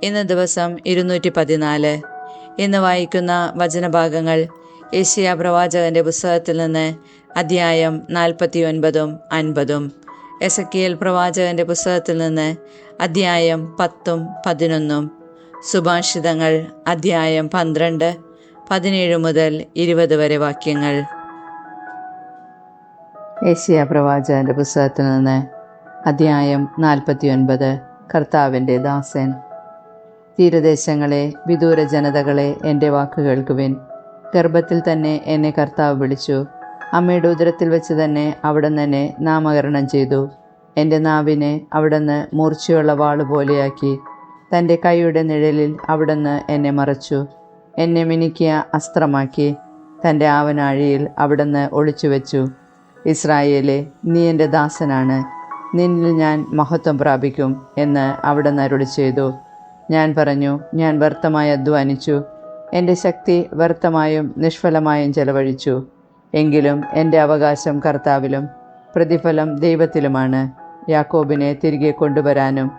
ഇന്ന് ദിവസം 214. ഇന്ന് വായിക്കുന്ന വചനഭാഗങ്ങൾ യെശയ്യാ പ്രവാചകന്റെ പുസ്തകത്തിൽ നിന്ന് അധ്യായം 49 50, എസെക്കിയേൽ പ്രവാചകന്റെ പുസ്തകത്തിൽ നിന്ന് അധ്യായം 10 11, സുഭാഷിതങ്ങൾ അധ്യായം 12 17 മുതൽ 20 വരെ വാക്യങ്ങൾ. യെശയ്യാ പ്രവാചകന്റെ പുസ്തകത്തിൽ നിന്ന് അധ്യായം 49. കർത്താവിൻ്റെ ദാസൻ. തീരദേശങ്ങളെ, വിദൂര ജനതകളെ, എൻ്റെ വാക്ക് കേൾക്കുവിൻ. ഗർഭത്തിൽ തന്നെ എന്നെ കർത്താവ് വിളിച്ചു. അമ്മയുടെ ഉദരത്തിൽ വെച്ച് തന്നെ അവിടുന്ന് എന്നെ നാമകരണം ചെയ്തു. എൻ്റെ നാവിനെ അവിടുന്ന് മൂർച്ചയുള്ള വാളുപോലെയാക്കി. തൻ്റെ കൈയുടെ നിഴലിൽ അവിടുന്ന് എന്നെ മറച്ചു. എന്നെ മിനുക്കിയ അസ്ത്രമാക്കി തൻ്റെ ആവനാഴിയിൽ അവിടുന്ന് ഒളിച്ചുവെച്ചു. ഇസ്രായേലേ, നീ എൻ്റെ ദാസനാണ്, നിന്നിൽ ഞാൻ മഹത്വം പ്രാപിക്കും എന്ന് അവിടുന്ന് അരുളി ചെയ്തു. ഞാൻ പറഞ്ഞു, ഞാൻ വ്യർത്ഥമായി അധ്വാനിച്ചു, എൻ്റെ ശക്തി വ്യർത്ഥമായും നിഷ്ഫലമായും ചെലവഴിച്ചു. എങ്കിലും എൻ്റെ അവകാശം കർത്താവിലും പ്രതിഫലം ദൈവത്തിലുമാണ്. യാക്കോബിനെ തിരികെ കൊണ്ടുവരാനും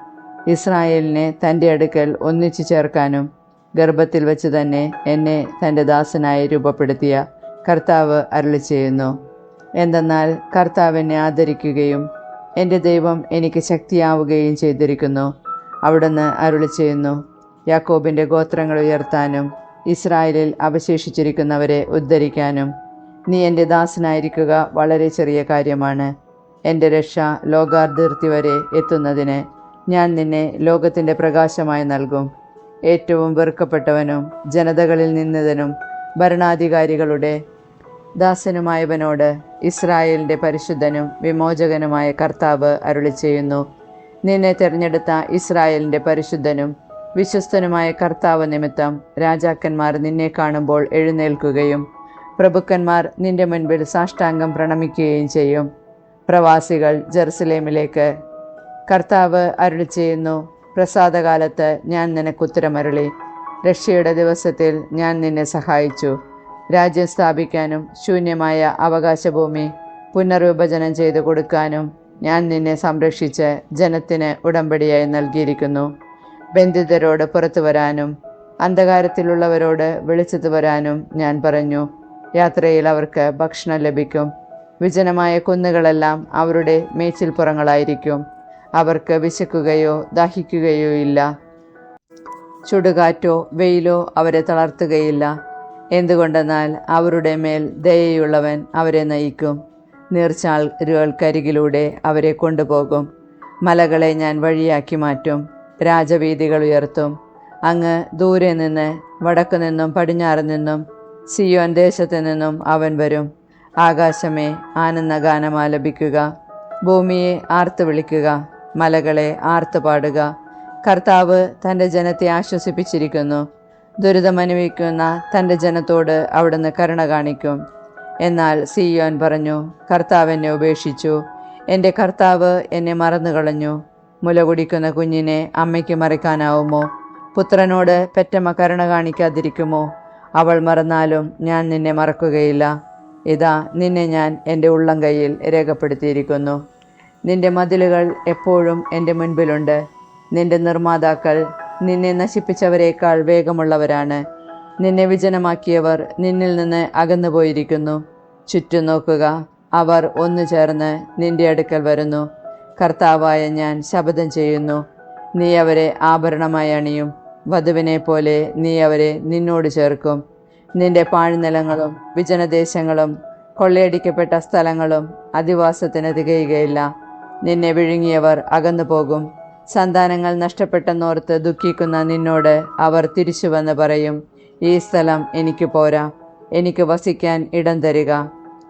ഇസ്രായേലിനെ തൻ്റെ അടുക്കൽ ഒന്നിച്ചു ചേർക്കാനും ഗർഭത്തിൽ വെച്ച് തന്നെ എന്നെ തൻ്റെ ദാസനായി രൂപപ്പെടുത്തിയ കർത്താവ് അരുളി ചെയ്യുന്നു. എന്തെന്നാൽ കർത്താവ് എന്നെ ആദരിക്കുകയും എൻ്റെ ദൈവം എനിക്ക് ശക്തിയാവുകയും ചെയ്തിരിക്കുന്നു. അവിടുന്ന് അരുളി ചെയ്യുന്നു, യാക്കോബിൻ്റെ ഗോത്രങ്ങൾ ഉയർത്താനും ഇസ്രായേലിൽ അവശേഷിച്ചിരിക്കുന്നവരെ ഉദ്ധരിക്കാനും നീ എൻ്റെ ദാസനായിരിക്കുക വളരെ ചെറിയ കാര്യമാണ്. എൻ്റെ രക്ഷ ലോകാതിർത്തി വരെ എത്തുന്നതിന് ഞാൻ നിന്നെ ലോകത്തിൻ്റെ പ്രകാശമായി നൽകും. ഏറ്റവും വെറുക്കപ്പെട്ടവനും ജനതകളിൽ നിന്നതിനും ഭരണാധികാരികളുടെ ദാസനുമായവനോട് ഇസ്രായേലിൻ്റെ പരിശുദ്ധനും വിമോചകനുമായ കർത്താവ് അരുളി ചെയ്യുന്നു. നിന്നെ തിരഞ്ഞെടുത്ത ഇസ്രായേലിൻ്റെ പരിശുദ്ധനും വിശ്വസ്തനുമായ കർത്താവ് നിമിത്തം രാജാക്കന്മാർ നിന്നെ കാണുമ്പോൾ എഴുന്നേൽക്കുകയും പ്രഭുക്കന്മാർ നിന്റെ മുൻപിൽ സാഷ്ടാംഗം പ്രണമിക്കുകയും ചെയ്യും. പ്രവാസികൾ ജെറുസലേമിലേക്ക്. കർത്താവ് അരുളി ചെയ്യുന്നു, പ്രസാദകാലത്ത് ഞാൻ നിനക്കുത്തരമരുളി. രക്ഷയുടെ ദിവസത്തിൽ ഞാൻ നിന്നെ സഹായിച്ചു. രാജ്യം സ്ഥാപിക്കാനും ശൂന്യമായ അവകാശഭൂമി പുനർവിഭജനം ചെയ്തു കൊടുക്കാനും ഞാൻ നിന്നെ സംരക്ഷിച്ച് ജനത്തിന് ഉടമ്പടിയായി നൽകിയിരിക്കുന്നു. ബന്ധിതരോട് പുറത്തു വരാനും അന്ധകാരത്തിലുള്ളവരോട് വെളിച്ചത്ത് വരാനും ഞാൻ പറഞ്ഞു. യാത്രയിൽ അവർക്ക് ഭക്ഷണം ലഭിക്കും. വിജനമായ കുന്നുകളെല്ലാം അവരുടെ മേച്ചിൽപ്പുറങ്ങളായിരിക്കും. അവർക്ക് വിശക്കുകയോ ദാഹിക്കുകയോ ഇല്ല. ചുടുകാറ്റോ വെയിലോ അവരെ തളർത്തുകയില്ല. എന്തുകൊണ്ടെന്നാൽ അവരുടെ മേൽ ദയയുള്ളവൻ അവരെ നയിക്കും. നീർച്ചാലുകൾക്കരികിലൂടെ അവരെ കൊണ്ടുപോകും. മലകളെ ഞാൻ വഴിയാക്കി മാറ്റും. രാജവീഥികൾ ഉയർത്തും. അങ്ങ് ദൂരെ നിന്ന്, വടക്കു നിന്നും പടിഞ്ഞാറ് നിന്നും സിയോൻ ദേശത്തു നിന്നും അവൻ വരും. ആകാശമേ, ആനന്ദഗാനം ആലപിക്കുക. ഭൂമിയെ ആർത്തു വിളിക്കുക. മലകളെ ആർത്തു പാടുക. കർത്താവ് തൻ്റെ ജനത്തെ ആശ്വസിപ്പിച്ചിരിക്കുന്നു. ദുരിതമനുഭവിക്കുന്ന തൻ്റെ ജനത്തോട് അവിടുന്ന് കരുണ കാണിക്കും. എന്നാൽ സിയോൻ പറഞ്ഞു, കർത്താവ് എന്നെ ഉപേക്ഷിച്ചു. എൻ്റെ കർത്താവ് എന്നെ മറന്നുകളഞ്ഞു. മുല കുടിക്കുന്ന കുഞ്ഞിനെ അമ്മയ്ക്ക് മറക്കാനാവുമോ? പുത്രനോട് പെറ്റമ്മ കരുണ കാണിക്കാതിരിക്കുമോ? അവൾ മറന്നാലും ഞാൻ നിന്നെ മറക്കുകയില്ല. ഇതാ, നിന്നെ ഞാൻ എൻ്റെ ഉള്ളം കൈയിൽ രേഖപ്പെടുത്തിയിരിക്കുന്നു. നിന്റെ മതിലുകൾ എപ്പോഴും എൻ്റെ മുൻപിലുണ്ട്. നിന്റെ നിർമ്മാതാക്കൾ നിന്നെ നശിപ്പിച്ചവരേക്കാൾ വേഗമുള്ളവരാണ്. നിന്നെ വിജനമാക്കിയവർ നിന്നിൽ നിന്ന് അകന്നുപോയിരിക്കുന്നു. ചുറ്റും നോക്കുക, അവർ ഒന്നു ചേർന്ന് നിന്റെ അടുക്കൽ വരുന്നു. കർത്താവായ ഞാൻ ശപഥം ചെയ്യുന്നു, നീ അവരെ ആഭരണമായി അണിയും. വധുവിനെ പോലെ നീ അവരെ നിന്നോട് ചേർക്കും. നിന്റെ പാഴ്നിലങ്ങളും വിജനദേശങ്ങളും കൊള്ളയടിക്കപ്പെട്ട സ്ഥലങ്ങളും അധിവാസത്തിന് തികയുകയില്ല. നിന്നെ വിഴുങ്ങിയവർ അകന്നു പോകും. സന്താനങ്ങൾ നഷ്ടപ്പെട്ടെന്നോർത്ത് ദുഃഖിക്കുന്ന നിന്നോട് അവർ തിരിച്ചുവന്ന് പറയും, ഈ സ്ഥലം എനിക്ക് പോരാ, എനിക്ക് വസിക്കാൻ ഇടം തരിക.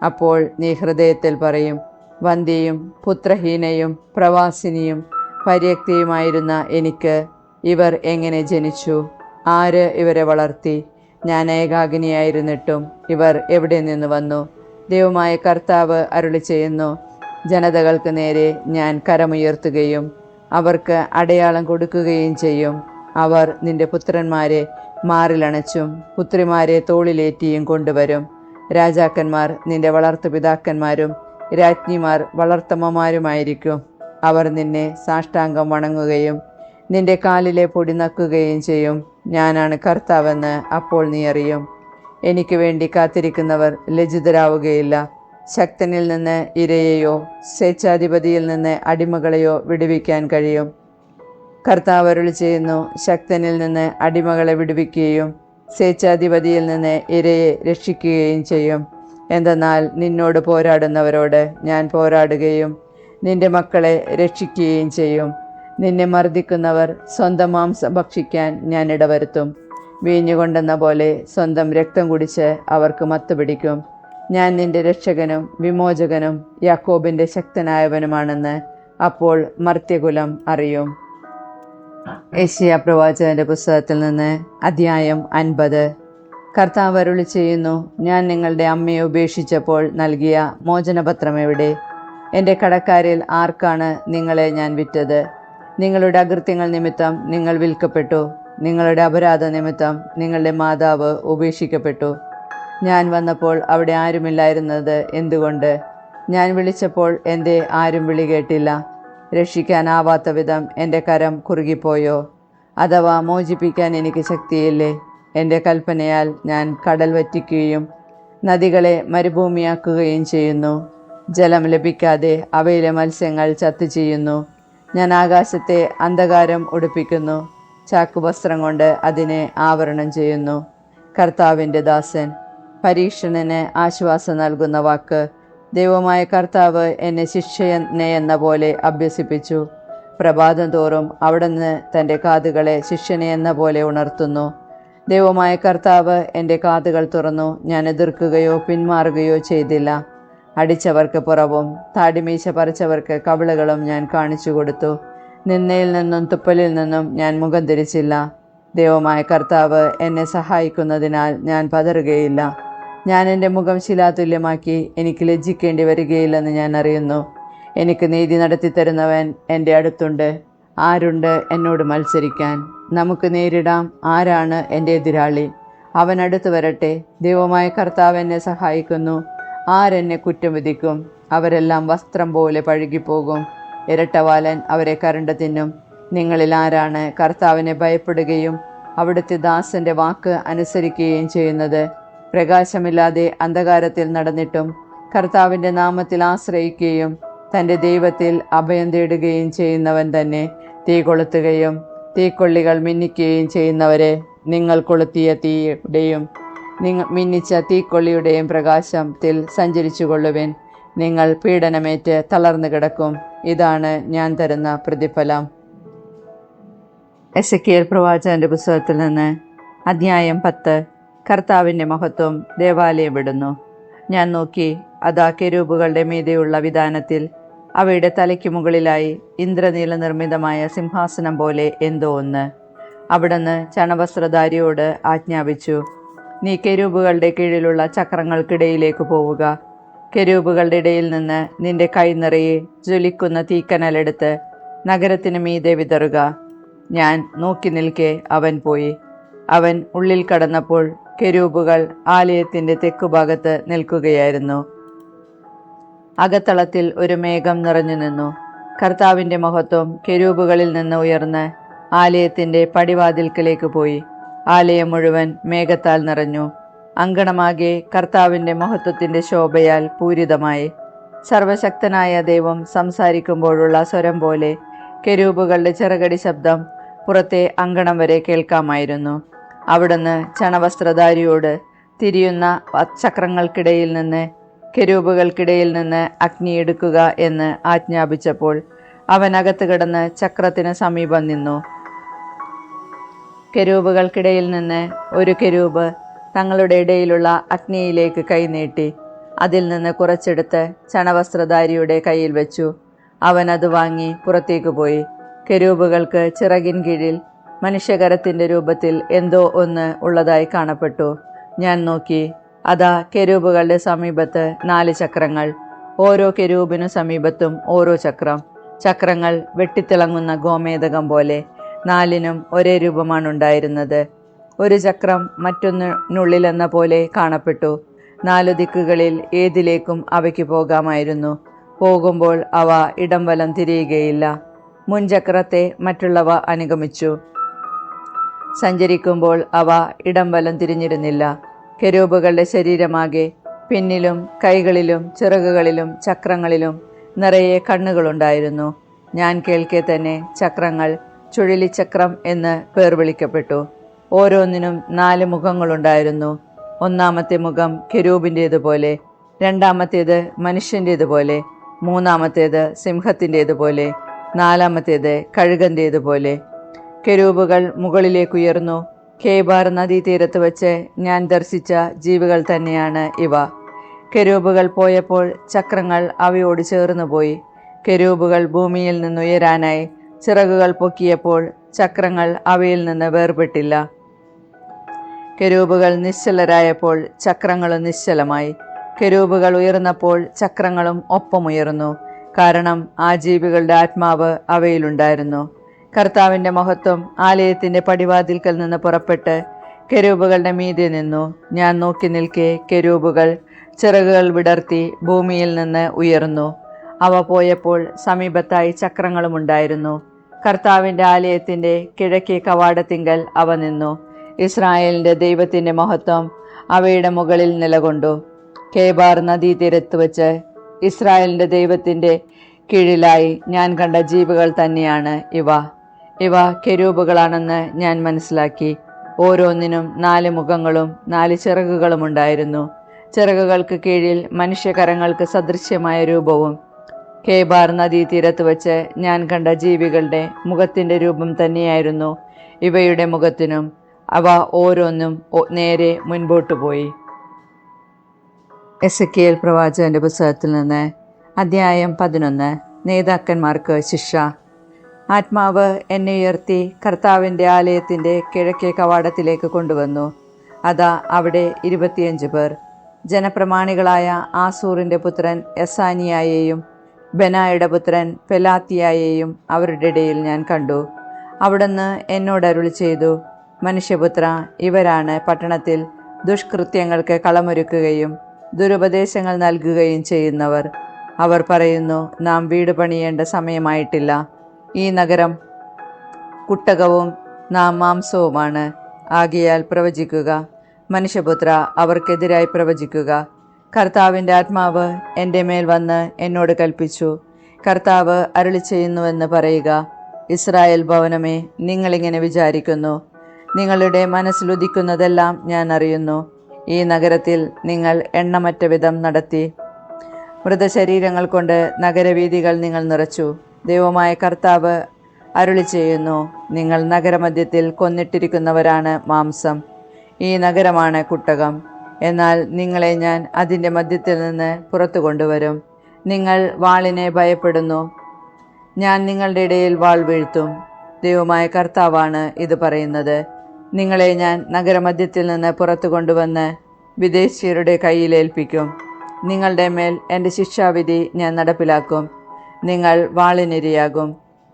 അപ്പോൾ നീ ഹൃദയത്തിൽ പറയും, വന്ധ്യയും പുത്രഹീനയും പ്രവാസിനിയും പര്യക്തിയുമായിരുന്ന എനിക്ക് ഇവർ എങ്ങനെ ജനിച്ചു? ആര് ഇവരെ വളർത്തി? ഞാൻ ഏകാകിനിയായിരുന്നിട്ടും ഇവർ എവിടെ നിന്ന് വന്നു? ദൈവമായ കർത്താവ് അരുളി ചെയ്യുന്നു, ജനതകൾക്ക് നേരെ ഞാൻ കരമുയർത്തുകയും അവർക്ക് അടയാളം കൊടുക്കുകയും ചെയ്യും. അവർ നിന്റെ പുത്രന്മാരെ മാറിലണച്ചും പുത്രിമാരെ തോളിലേറ്റിയും കൊണ്ടുവരും. രാജാക്കന്മാർ നിന്റെ വളർത്തുപിതാക്കന്മാരും രാജ്ഞിമാർ വളർത്തമ്മമാരുമായിരിക്കും. അവർ നിന്നെ സാഷ്ടാംഗം വണങ്ങുകയും നിന്റെ കാലിലെ പൊടി നക്കുകയും ചെയ്യും. ഞാനാണ് കർത്താവെന്ന് അപ്പോൾ നീ അറിയും. എനിക്ക് വേണ്ടി കാത്തിരിക്കുന്നവർ ലജ്ജിതരാവുകയില്ല. ശക്തനിൽ നിന്ന് ഇരയെയോ സ്വേച്ഛാധിപതിയിൽ നിന്ന് അടിമകളെയോ വിടുവിക്കാൻ കഴിയും. കർത്താവ് അരുളി ചെയ്യുന്നു, ശക്തനിൽ നിന്ന് അടിമകളെ വിടുവിക്കുകയും സ്വേച്ഛാധിപതിയിൽ നിന്ന് ഇരയെ രക്ഷിക്കുകയും ചെയ്യും. എന്തെന്നാൽ നിന്നോട് പോരാടുന്നവരോട് ഞാൻ പോരാടുകയും നിന്റെ മക്കളെ രക്ഷിക്കുകയും ചെയ്യും. നിന്നെ മർദ്ദിക്കുന്നവർ സ്വന്തം മാംസം ഭക്ഷിക്കാൻ ഞാൻ ഇടവരുത്തും. വീഞ്ഞുകൊണ്ടെന്ന പോലെ സ്വന്തം രക്തം കുടിച്ച് അവർക്ക് മത്തുപിടിക്കും. ഞാൻ നിന്റെ രക്ഷകനും വിമോചകനും യാക്കോബിൻ്റെ ശക്തനായവനുമാണെന്ന് അപ്പോൾ മർത്യകുലം അറിയും. യെശയ്യാ പ്രവാചകന്റെ പുസ്തകത്തിൽ നിന്ന് അധ്യായം 50. കർത്താവ് അരുളി ചെയ്യുന്നു, ഞാൻ നിങ്ങളുടെ അമ്മയെ ഉപേക്ഷിച്ചപ്പോൾ നൽകിയ മോചനപത്രം എവിടെ? എൻ്റെ കടക്കാരിൽ ആർക്കാണ് നിങ്ങളെ ഞാൻ വിറ്റത്? നിങ്ങളുടെ അകൃത്യങ്ങൾ നിമിത്തം നിങ്ങൾ വിൽക്കപ്പെട്ടു. നിങ്ങളുടെ അപരാധ നിമിത്തം നിങ്ങളുടെ മാതാവ് ഉപേക്ഷിക്കപ്പെട്ടു. ഞാൻ വന്നപ്പോൾ അവിടെ ആരുമില്ലായിരുന്നത് എന്തുകൊണ്ട്? ഞാൻ വിളിച്ചപ്പോൾ എന്തേ ആരും വിളി കേട്ടില്ല? രക്ഷിക്കാനാവാത്ത വിധം എൻ്റെ കരം കുറുകിപ്പോയോ? അഥവാ മോചിപ്പിക്കാൻ എനിക്ക് ശക്തിയില്ലേ? എൻ്റെ കൽപ്പനയാൽ ഞാൻ കടൽ വറ്റിക്കുകയും നദികളെ മരുഭൂമിയാക്കുകയും ചെയ്യുന്നു. ജലം ലഭിക്കാതെ അവയിലെ മത്സ്യങ്ങൾ ചത്തു ചെയ്യുന്നു. ഞാൻ ആകാശത്തെ അന്ധകാരം ഉടുപ്പിക്കുന്നു, ചാക്കുവസ്ത്രം കൊണ്ട് അതിനെ ആവരണം ചെയ്യുന്നു. കർത്താവിൻ്റെ ദാസൻ. പരീക്ഷണന് ആശ്വാസം നൽകുന്ന വാക്ക്. ദൈവമായ കർത്താവ് എന്നെ ശിഷ്യനെയെന്ന പോലെ അഭ്യസിപ്പിച്ചു. പ്രഭാതം തോറും അവിടുന്ന് തൻ്റെ കാതുകളെ ശിഷ്യനെയെന്ന പോലെ ഉണർത്തുന്നു. ദൈവമായ കർത്താവ് എൻ്റെ കാതുകൾ തുറന്നു. ഞാൻ എതിർക്കുകയോ പിന്മാറുകയോ ചെയ്തില്ല. അടിച്ചവർക്ക് പുറവും താടിമീശ പറിച്ചവർക്ക് കവിളുകളും ഞാൻ കാണിച്ചു കൊടുത്തു. നിന്നയിൽ നിന്നും തുപ്പലിൽ നിന്നും ഞാൻ മുഖം തിരിച്ചില്ല. ദൈവമായ കർത്താവ് എന്നെ സഹായിക്കുന്നതിനാൽ ഞാൻ പതറുകയില്ല. ഞാൻ എൻ്റെ മുഖം ശിലാതുല്യമാക്കി എനിക്ക് ലജ്ജിക്കേണ്ടി വരികയില്ലെന്ന് ഞാൻ അറിയുന്നു. എനിക്ക് നീതി നടത്തിത്തരുന്നവൻ എൻ്റെ അടുത്തുണ്ട്. ആരുണ്ട് എന്നോട് മത്സരിക്കാൻ? നമുക്ക് നേരിടാം. ആരാണ് എൻ്റെ എതിരാളി? അവൻ അടുത്ത് വരട്ടെ. ദൈവമായ കർത്താവ് എന്നെ സഹായിക്കുന്നു. ആരെന്നെ കുറ്റം വിധിക്കും? അവരെല്ലാം വസ്ത്രം പോലെ പഴുകിപ്പോകും. ഇരട്ടവാലൻ അവരെ കരണ്ട് തിന്നും. നിങ്ങളിൽ ആരാണ് കർത്താവിനെ ഭയപ്പെടുകയും അവിടുത്തെ ദാസൻ്റെ വാക്ക് അനുസരിക്കുകയും ചെയ്യുന്നത്? പ്രകാശമില്ലാതെ അന്ധകാരത്തിൽ നടന്നിട്ടും കർത്താവിൻ്റെ നാമത്തിൽ ആശ്രയിക്കുകയും തൻ്റെ ദൈവത്തിൽ അഭയം തേടുകയും ചെയ്യുന്നവൻ തന്നെ തീ കൊളുത്തുകയും തീക്കൊള്ളികൾ മിന്നിക്കുകയും ചെയ്യുന്നവരെ, നിങ്ങൾ കൊളുത്തിയ തീയുടെയും മിന്നിച്ച തീക്കൊള്ളിയുടെയും പ്രകാശത്തിൽ സഞ്ചരിച്ചു കൊള്ളുവിൻ. നിങ്ങൾ പീഡനമേറ്റ് തളർന്നു കിടക്കും. ഇതാണ് ഞാൻ തരുന്ന പ്രതിഫലം. എസെക്കിയേൽ പ്രവാചകന്റെ പുസ്തകത്തിൽ നിന്ന് അധ്യായം 10. കർത്താവിൻ്റെ മഹത്വം ദേവാലയം വിടുന്നു. ഞാൻ നോക്കി, അതാ കെരൂബുകളുടെ മീതെയുള്ള വിതാനത്തിൽ അവയുടെ തലയ്ക്ക് മുകളിലായി ഇന്ദ്രനീല നിർമ്മിതമായ സിംഹാസനം പോലെ എന്തോ ഒന്ന്. അവിടുന്ന് ചണവസ്ത്രധാരിയോട് ആജ്ഞാപിച്ചു, നീ കെരൂബുകളുടെ കീഴിലുള്ള ചക്രങ്ങൾക്കിടയിലേക്ക് പോവുക. കെരൂബുകളുടെ ഇടയിൽ നിന്ന് നിന്റെ കൈ നിറയെ ജ്വലിക്കുന്ന തീക്കനലെടുത്ത് നഗരത്തിന് മീതെ വിതറുക. ഞാൻ നോക്കി നിൽക്കെ അവൻ പോയി. അവൻ ഉള്ളിൽ കടന്നപ്പോൾ കെരൂബുകൾ ആലയത്തിൻ്റെ തെക്കുഭാഗത്ത് നിൽക്കുകയായിരുന്നു. അകത്തളത്തിൽ ഒരു മേഘം നിറഞ്ഞു നിന്നു. കർത്താവിൻ്റെ മഹത്വം കെരൂബുകളിൽ നിന്ന് ഉയർന്ന് ആലയത്തിൻ്റെ പടിവാതിൽക്കലേക്ക് പോയി. ആലയം മുഴുവൻ മേഘത്താൽ നിറഞ്ഞു. അങ്കണമാകെ കർത്താവിൻ്റെ മഹത്വത്തിൻ്റെ ശോഭയാൽ പൂരിതമായി. സർവശക്തനായ ദൈവം സംസാരിക്കുമ്പോഴുള്ള സ്വരം പോലെ കെരൂബുകളുടെ ചിറകടി ശബ്ദം പുറത്തെ അങ്കണം വരെ കേൾക്കാമായിരുന്നു. അവിടുന്ന് ചണവസ്ത്രധാരിയോട് തിരിയുന്ന ചക്രങ്ങൾക്കിടയിൽ നിന്ന് കെരൂബുകൾക്കിടയിൽ നിന്ന് അഗ്നി എടുക്കുക എന്ന് ആജ്ഞാപിച്ചപ്പോൾ അവൻ അകത്ത് കിടന്ന് ചക്രത്തിന് സമീപം നിന്നു. കെരൂബുകൾക്കിടയിൽ നിന്ന് ഒരു കെരൂബ് തങ്ങളുടെ ഇടയിലുള്ള അഗ്നിയിലേക്ക് കൈനീട്ടി അതിൽ നിന്ന് കുറച്ചെടുത്ത് ചണവസ്ത്രധാരിയുടെ കയ്യിൽ വെച്ചു. അവൻ അത് വാങ്ങി പുറത്തേക്ക് പോയി. കെരൂബുകൾക്ക് ചിറകിൻ കീഴിൽ മനുഷ്യകരത്തിൻ്റെ രൂപത്തിൽ എന്തോ ഒന്ന് ഉള്ളതായി കാണപ്പെട്ടു. ഞാൻ നോക്കി, അതാ കെരൂബുകളുടെ സമീപത്ത് 4 ചക്രങ്ങൾ, ഓരോ കെരൂബിനു സമീപത്തും ഓരോ ചക്രം. ചക്രങ്ങൾ വെട്ടിത്തിളങ്ങുന്ന ഗോമേതകം പോലെ 4നും ഒരേ രൂപമാണുണ്ടായിരുന്നത്. ഒരു ചക്രം മറ്റൊന്നിനുള്ളിലെന്ന പോലെ കാണപ്പെട്ടു. 4 ദിക്കുകളിൽ ഏതിലേക്കും അവയ്ക്ക് പോകാമായിരുന്നു. പോകുമ്പോൾ അവ ഇടം വലം തിരിയുകയില്ല. മുൻചക്രത്തെ മറ്റുള്ളവ അനുഗമിച്ചു. സഞ്ചരിക്കുമ്പോൾ അവ ഇടം വലം തിരിഞ്ഞിരുന്നില്ല. കെരൂബുകളുടെ ശരീരമാകെ പിന്നിലും കൈകളിലും ചിറകുകളിലും ചക്രങ്ങളിലും നിറയെ കണ്ണുകളുണ്ടായിരുന്നു. ഞാൻ കേൾക്കെ തന്നെ ചക്രങ്ങൾ ചുഴലിച്ചക്രം എന്ന് പേർ വിളിക്കപ്പെട്ടു. ഓരോന്നിനും 4 മുഖങ്ങളുണ്ടായിരുന്നു. ഒന്നാമത്തെ മുഖം കെരൂബിൻ്റേതുപോലെ, രണ്ടാമത്തേത് മനുഷ്യൻ്റേതുപോലെ, മൂന്നാമത്തേത് സിംഹത്തിൻ്റേതുപോലെ, നാലാമത്തേത് കഴുകൻ്റേതുപോലെ. കെരൂബുകൾ മുകളിലേക്കുയർന്നു. കേബാർ നദീതീരത്ത് വച്ച് ഞാൻ ദർശിച്ച ജീവികൾ തന്നെയാണ് ഇവ. കെരൂബുകൾ പോയപ്പോൾ ചക്രങ്ങൾ അവയോട് ചേർന്നുപോയി. കെരൂബുകൾ ഭൂമിയിൽ നിന്നുയരാനായി ചിറകുകൾ പൊക്കിയപ്പോൾ ചക്രങ്ങൾ അവയിൽ നിന്ന് വേർപെട്ടില്ല. കെരൂബുകൾ നിശ്ചലരായപ്പോൾ ചക്രങ്ങളും നിശ്ചലമായി. കെരൂബുകൾ ഉയർന്നപ്പോൾ ചക്രങ്ങളും ഒപ്പമുയർന്നു. കാരണം ആ ജീവികളുടെ ആത്മാവ് അവയിലുണ്ടായിരുന്നു. കർത്താവിൻ്റെ മഹത്വം ആലയത്തിൻ്റെ പടിവാതിൽക്കൽ നിന്ന് പുറപ്പെട്ട് കെരൂബുകളുടെ മീതെ നിന്നു. ഞാൻ നോക്കി നിൽക്കെ കെരൂബുകൾ ചിറകുകൾ വിടർത്തി ഭൂമിയിൽ നിന്ന് ഉയർന്നു. അവ പോയപ്പോൾ സമീപത്തായി ചക്രങ്ങളും ഉണ്ടായിരുന്നു. കർത്താവിൻ്റെ ആലയത്തിൻ്റെ കിഴക്കേ കവാടത്തിങ്കൽ അവ നിന്നു. ഇസ്രായേലിൻ്റെ ദൈവത്തിൻ്റെ മഹത്വം അവയുടെ മുകളിൽ നിലകൊണ്ടു. കേബാർ നദീതീരത്ത് വച്ച് ഇസ്രായേലിൻ്റെ ദൈവത്തിൻ്റെ കീഴിലായി ഞാൻ കണ്ട ജീവികൾ തന്നെയാണ് ഇവ. ഇവ കെരൂബുകളാണെന്ന് ഞാൻ മനസ്സിലാക്കി. ഓരോന്നിനും 4 മുഖങ്ങളും 4 ചിറകുകളും ഉണ്ടായിരുന്നു. ചിറകുകൾക്ക് കീഴിൽ മനുഷ്യകരങ്ങൾക്ക് സദൃശ്യമായ രൂപവും. കേബാർ നദീതീരത്ത് വച്ച് ഞാൻ കണ്ട ജീവികളുടെ മുഖത്തിൻ്റെ രൂപം തന്നെയായിരുന്നു ഇവയുടെ മുഖത്തിനും. അവ ഓരോന്നും നേരെ മുൻപോട്ട് പോയി. എസെക്കിയേൽ പ്രവാചകന്റെ പുസ്തകത്തിൽ നിന്ന് അധ്യായം 11. നേതാക്കന്മാർക്ക് ശിക്ഷ. ആത്മാവ് എന്നെ ഉയർത്തി കർത്താവിൻ്റെ ആലയത്തിൻ്റെ കിഴക്കേ കവാടത്തിലേക്ക് കൊണ്ടുവന്നു. അതാ അവിടെ 25 പേർ. ജനപ്രമാണികളായ ആസൂറിൻ്റെ പുത്രൻ എസാനിയായെയും ബെനായുടെ പുത്രൻ പെലാത്തിയായെയും അവരുടെ ഇടയിൽ ഞാൻ കണ്ടു. അവിടുന്ന് എന്നോട് അരുളി ചെയ്തു, മനുഷ്യപുത്ര, ഇവരാണ് പട്ടണത്തിൽ ദുഷ്കൃത്യങ്ങൾക്ക് കളമൊരുക്കുകയും ദുരുപദേശങ്ങൾ നൽകുകയും ചെയ്യുന്നവർ. അവർ പറയുന്നു, നാം വീട് പണിയേണ്ട സമയമായിട്ടില്ല. ഈ നഗരം കുട്ടകവും നാം മാംസവുമാണ്. ആകയാൽ പ്രവചിക്കുക, മനുഷ്യപുത്ര, അവർക്കെതിരായി പ്രവചിക്കുക. കർത്താവിൻ്റെ ആത്മാവ് എൻ്റെ മേൽ വന്ന് എന്നോട് കൽപ്പിച്ചു. കർത്താവ് അരുളി ചെയ്യുന്നുവെന്ന് പറയുക. ഇസ്രായേൽ ഭവനമേ, നിങ്ങളിങ്ങനെ വിചാരിക്കുന്നു. നിങ്ങളുടെ മനസ്സിലുദിക്കുന്നതെല്ലാം ഞാൻ അറിയുന്നു. ഈ നഗരത്തിൽ നിങ്ങൾ എണ്ണമറ്റ വിധം നടത്തി. മൃതശരീരങ്ങൾ കൊണ്ട് നഗരവീഥികൾ നിങ്ങൾ നിറച്ചു. ദൈവമായ കർത്താവ് അരുളി ചെയ്യുന്നു, നിങ്ങൾ നഗരമധ്യത്തിൽ കൊന്നിട്ടിരിക്കുന്നവരാണ് മാംസം. ഈ നഗരമാണ് കുട്ടകം. എന്നാൽ നിങ്ങളെ ഞാൻ അതിൻ്റെ മധ്യത്തിൽ നിന്ന് പുറത്തു കൊണ്ടുവരും. നിങ്ങൾ വാളിനെ ഭയപ്പെടുന്നു. ഞാൻ നിങ്ങളുടെ ഇടയിൽ വാൾ വീഴ്ത്തും. ദൈവമായ കർത്താവാണ് ഇത് പറയുന്നത്. നിങ്ങളെ ഞാൻ നഗരമധ്യത്തിൽ നിന്ന് പുറത്തു കൊണ്ടുവന്ന് വിദേശീയരുടെ കയ്യിലേൽപ്പിക്കും. നിങ്ങളുടെ മേൽ എൻ്റെ ശിക്ഷാവിധി ഞാൻ നടപ്പിലാക്കും. നിങ്ങൾ വാളിനിരയാകും.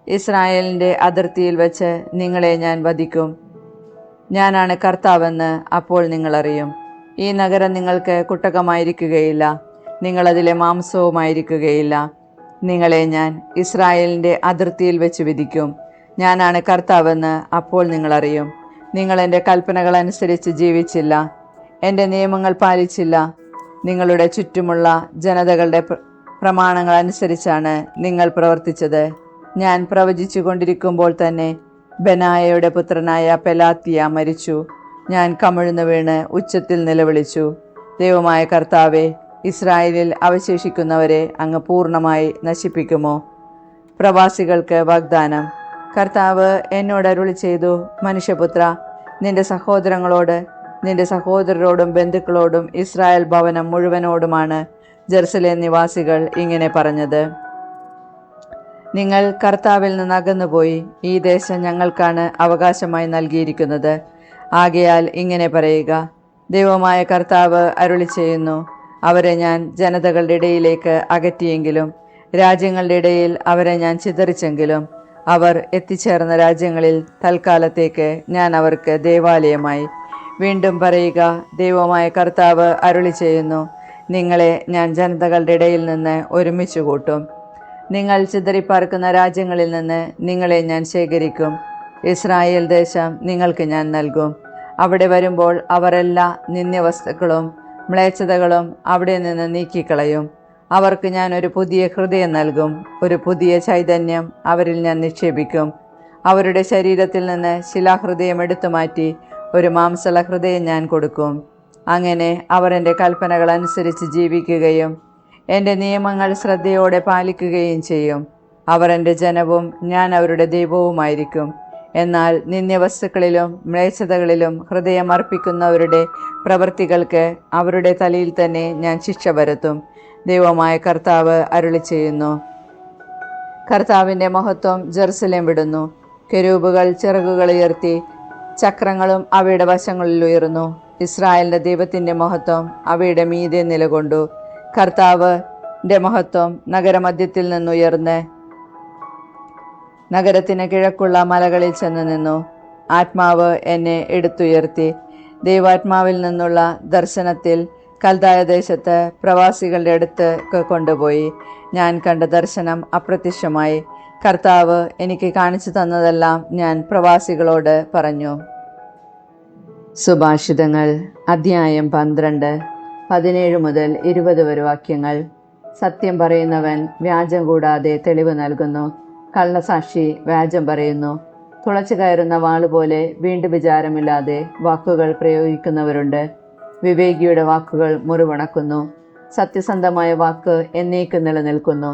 ഇസ്രായേലിൻ്റെ അതിർത്തിയിൽ വച്ച് നിങ്ങളെ ഞാൻ വധിക്കും. ഞാനാണ് കർത്താവെന്ന് അപ്പോൾ നിങ്ങളറിയും. ഈ നഗരം നിങ്ങൾക്ക് കുട്ടകമായിരിക്കുകയില്ല, നിങ്ങളതിലെ മാംസവുമായിരിക്കുകയില്ല. നിങ്ങളെ ഞാൻ ഇസ്രായേലിൻ്റെ അതിർത്തിയിൽ വെച്ച് വിധിക്കും. ഞാനാണ് കർത്താവെന്ന് അപ്പോൾ നിങ്ങളറിയും. നിങ്ങൾ എൻ്റെ കൽപ്പനകൾ അനുസരിച്ച് ജീവിച്ചില്ല, എൻ്റെ നിയമങ്ങൾ പാലിച്ചില്ല. നിങ്ങളുടെ ചുറ്റുമുള്ള ജനതകളുടെ പ്രമാണങ്ങൾ അനുസരിച്ചാണ് നിങ്ങൾ പ്രവർത്തിച്ചത്. ഞാൻ പ്രവചിച്ചു കൊണ്ടിരിക്കുമ്പോൾ തന്നെ ബെനായയുടെ പുത്രനായ പെലാത്തിയ മരിച്ചു. ഞാൻ കമിഴ്ന്നു വീണ് ഉച്ചത്തിൽ നിലവിളിച്ചു, ദൈവമായ കർത്താവേ, ഇസ്രായേലിൽ അവശേഷിക്കുന്നവരെ അങ്ങ് പൂർണ്ണമായി നശിപ്പിക്കുമോ? പ്രവാസികൾക്ക് വാഗ്ദാനം. കർത്താവ് എന്നോട് അരുളി ചെയ്തു, മനുഷ്യപുത്ര, നിന്റെ സഹോദരങ്ങളോട്, നിന്റെ സഹോദരരോടും ബന്ധുക്കളോടും ഇസ്രായേൽ ഭവനം മുഴുവനോടുമാണ് ജെറുസലേം നിവാസികൾ ഇങ്ങനെ പറഞ്ഞത്, നിങ്ങൾ കർത്താവിൽ നിന്ന് അകന്നുപോയി. ഈ ദേശം ഞങ്ങൾക്കാണ് അവകാശമായി നൽകിയിരിക്കുന്നത്. ആകയാൽ ഇങ്ങനെ പറയുക, ദൈവമായ കർത്താവ് അരുളി ചെയ്യുന്നു, അവരെ ഞാൻ ജനതകളുടെ ഇടയിലേക്ക് അകറ്റിയെങ്കിലും രാജ്യങ്ങളുടെ ഇടയിൽ അവരെ ഞാൻ ചിതറിച്ചെങ്കിലും അവർ എത്തിച്ചേർന്ന രാജ്യങ്ങളിൽ തൽക്കാലത്തേക്ക് ഞാൻ അവർക്ക് ദേവാലയമായി. വീണ്ടും പറയുക, ദൈവമായ കർത്താവ് അരുളി ചെയ്യുന്നു, നിങ്ങളെ ഞാൻ ജനതകളുടെ ഇടയിൽ നിന്ന് ഒരുമിച്ച് കൂട്ടും. നിങ്ങൾ ചിതറിപ്പാർക്കുന്ന രാജ്യങ്ങളിൽ നിന്ന് നിങ്ങളെ ഞാൻ ശേഖരിക്കും. ഇസ്രായേൽ ദേശം നിങ്ങൾക്ക് ഞാൻ നൽകും. അവിടെ വരുമ്പോൾ അവർ എല്ലാ നിന്ദ്യവസ്തുക്കളും മ്ലേച്ഛതകളും അവിടെ നിന്ന് നീക്കിക്കളയും. അവർക്ക് ഞാൻ ഒരു പുതിയ ഹൃദയം നൽകും, ഒരു പുതിയ ചൈതന്യം അവരിൽ ഞാൻ നിക്ഷേപിക്കും. അവരുടെ ശരീരത്തിൽ നിന്ന് ശിലാഹൃദയം എടുത്തു മാറ്റി ഒരു മാംസള ഹൃദയം ഞാൻ കൊടുക്കും. അങ്ങനെ അവർ എൻ്റെ കൽപ്പനകൾ അനുസരിച്ച് ജീവിക്കുകയും എൻ്റെ നിയമങ്ങൾ ശ്രദ്ധയോടെ പാലിക്കുകയും ചെയ്യും. അവർ എൻ്റെ ജനവും ഞാൻ അവരുടെ ദൈവവുമായിരിക്കും. എന്നാൽ നിന്ദ്യവസ്തുക്കളിലും മ്ലേച്ഛതകളിലും ഹൃദയം അർപ്പിക്കുന്നവരുടെ പ്രവൃത്തികൾക്ക് അവരുടെ തലയിൽ തന്നെ ഞാൻ ശിക്ഷ വരുത്തും. ദൈവമായ കർത്താവ് അരുളിച്ചെയ്യുന്നു. കർത്താവിൻ്റെ മഹത്വം ജെറുസലേം വിടുന്നു. കെരൂബുകൾ ചിറകുകൾ ഉയർത്തി, ചക്രങ്ങളും അവയുടെ വശങ്ങളിൽ ഉയർന്നു. ഇസ്രായേലിൻ്റെ ദൈവത്തിൻ്റെ മഹത്വം അവയുടെ മീതെ നിലകൊണ്ടു. കർത്താവിൻ്റെ മഹത്വം നഗരമധ്യത്തിൽ നിന്നുയർന്ന് നഗരത്തിന് കിഴക്കുള്ള മലകളിൽ ചെന്ന് നിന്നു. ആത്മാവ് എന്നെ എടുത്തുയർത്തി. ദൈവാത്മാവിൽ നിന്നുള്ള ദർശനത്തിൽ കൽദായ ദേശത്ത് പ്രവാസികളുടെ അടുത്ത് കൊണ്ടുപോയി. ഞാൻ കണ്ട ദർശനം അപ്രത്യക്ഷമായി. കർത്താവ് എനിക്ക് കാണിച്ചു തന്നതെല്ലാം ഞാൻ പ്രവാസികളോട് പറഞ്ഞു. സുഭാഷിതങ്ങൾ അധ്യായം 12, 17 മുതൽ 20 വരെ വാക്യങ്ങൾ. സത്യം പറയുന്നവൻ വ്യാജം കൂടാതെ തെളിവ് നൽകുന്നു. കള്ളസാക്ഷി വ്യാജം പറയുന്നു. തുളച്ചു കയറുന്ന വാളുപോലെ വീണ്ടും വിചാരമില്ലാതെ വാക്കുകൾ പ്രയോഗിക്കുന്നവരുണ്ട്. വിവേകിയുടെ വാക്കുകൾ മുറിവുണക്കുന്നു. സത്യസന്ധമായ വാക്ക് എന്നേക്കും നിലനിൽക്കുന്നു.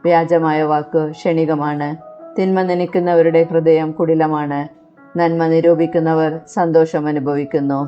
വ്യാജമായ വാക്ക് ക്ഷണികമാണ്. തിന്മ നനയ്ക്കുന്നവരുടെ ഹൃദയം കുടിലമാണ്. നന്മ നിരൂപിക്കുന്നവർ സന്തോഷം അനുഭവിക്കുന്നു.